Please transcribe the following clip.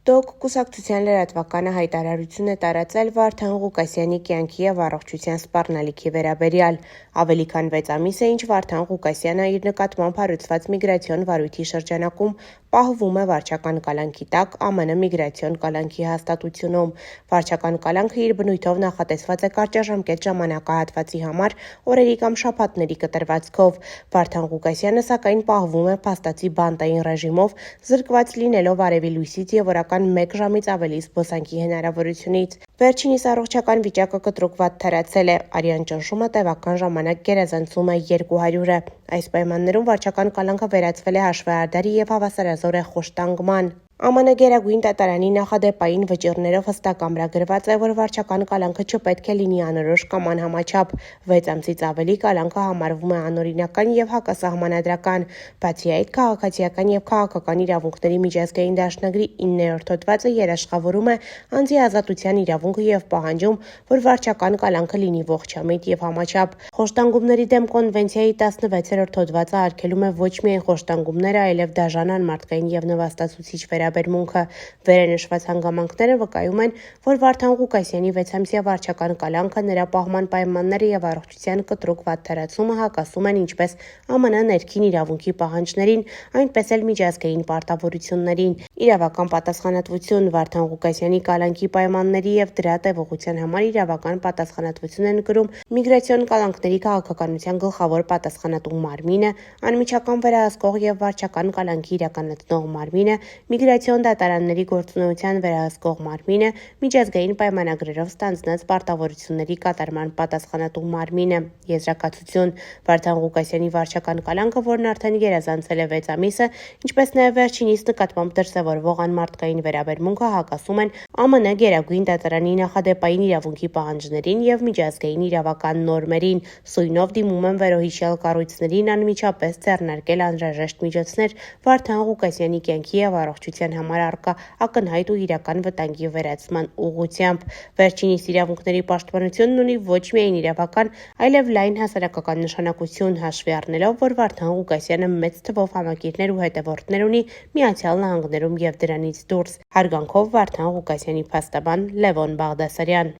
ԴՕԿ կուսակցության լրատվականը հայտարարություն է տարածել Վարդան Ղուկասյանի կյանքի և առողջության սպառնալիքի վերաբերյալ։ Ավելի քան 6 ամիս է, ինչ Վարդան Ղուկասյանը իր նկատմամբ հարուցված միգրացիոն վարույթի շրջանակում պահվում է վարչական կալանքի տակ ԱՄՆ միգրացիոն կալանքի հաստատությունում։ Վարչական կալանքը իր բնույթով նախատեսված է կարճաժամկետ ժամանակահատվածի համար օրերի կամ շաբաթների կտրվածքով։ Վարդան Ղուկասյանը սակայն պահվում է փաստացի բանտային ռեժիմով, զրկված լինելով արևի լույսից և օրական 1 ժամից ավելի զբոսանքի հնարավորությունից։ Վերջինիս առողջական վիճակը կտրուկ վատթարացել է, արյան ճնշումը տևական ժամանակ գերազանցում է 200-ը։ Այս պայմաններում վարչական կալանքը վերածվել է հաշվեհարդարի և հավասարազոր է խոշտանգման։ ԱՄՆ Գերագույն դատարանի նախադեպային վճիռներով հստակ ամրագրված է, որ վարչական կալանքը չպետք է լինի անորոշ կամ անհամաչափ։ 6 ամսից ավելի կալանքը համարվում է անօրինական և հակասահմանադրական։ Բացի այդ, քաղաքացիական և քաղաքական իրավունքների միջազգային դաշնագրի 9-րդ հոդվածը երաշխավորում է անձի ազատության իրավունքը և պահանջում, որ վարչական կալանքը լինի ողջամիտ և համաչափ։ Խոշտանգումների դեմ կոնվենցիայի 16-րդ հոդվածը արգելում է ոչ միայն խոշտանգումները, այլև դաժան անմարդկային և նվաստացուցիչ վերաբերմունքը։ Վերենշված հանգամանքները վկայում են, որ Վարդան Ղուկասյանի 6-ամսյա վարչական կալանքը, նրա պահման պայմանները և առողջության կտրուկ վատթարացումը հակասում են ինչպես ԱՄՆ ներքին իրավունքի պահանջներին, այնպես էլ միջազգային պարտավորություններին։ Իրավական պատասխանատվություն Վարդան Ղուկասյանի կալանքի պայմանների և դրա տևողության համար իրավական պատասխանատվություն են կրում միգրացիոն կալանքների քաղաքականության գլխավոր պատասխանատու մարմինը, անմիջական վերահսկող և վարչական կալանքի իրականացնող մարմինը, միգրացիոն դատարանների գործունեության վերահսկող մարմինը, միջազգային պայմանագրերով ստանձնած պարտավորությունների կատարման պատասխանատու մարմինը։ Եզրակացություն Վարդան Ղուկասյանի վարչական կալանքը, որն արդեն գերազանցել է 6 ամիսը, ինչպես նաև վերջինիս նկատմամբ դրսևորվող անմարդկային վերաբերմունքը հակասում են ԱՄՆ Գերագույն դատարանի նախադեպային իրավունքի պահանջներին և միջազգային իրավական նորմերին, սույնով դիմում են վերոհիշյալ կառույցներին անմիջապես ձեռնարկել անհրաժեշտ միջոցներ Վարդան Ղուկասյանի կյանքի և առողջության համար առկա ակնհայտ ու իրական վտանգի վերացման ուղղությամբ։ Վերջինիս իրավունքների պաշտպանությունն ունի ոչ միայն իրավական, այլև լայն հասարակական նշանակություն, հաշվի առնելով, որ Վարդան Ղուկասյանը մեծ թվով համակիրներ ու հետևորդներ ունի Միացյալ Նահանգներում և դրանից դուրս։ Հարգանքով Վարդան Ղուկասյանի փաստաբան Լևոն Բաղդասարյան։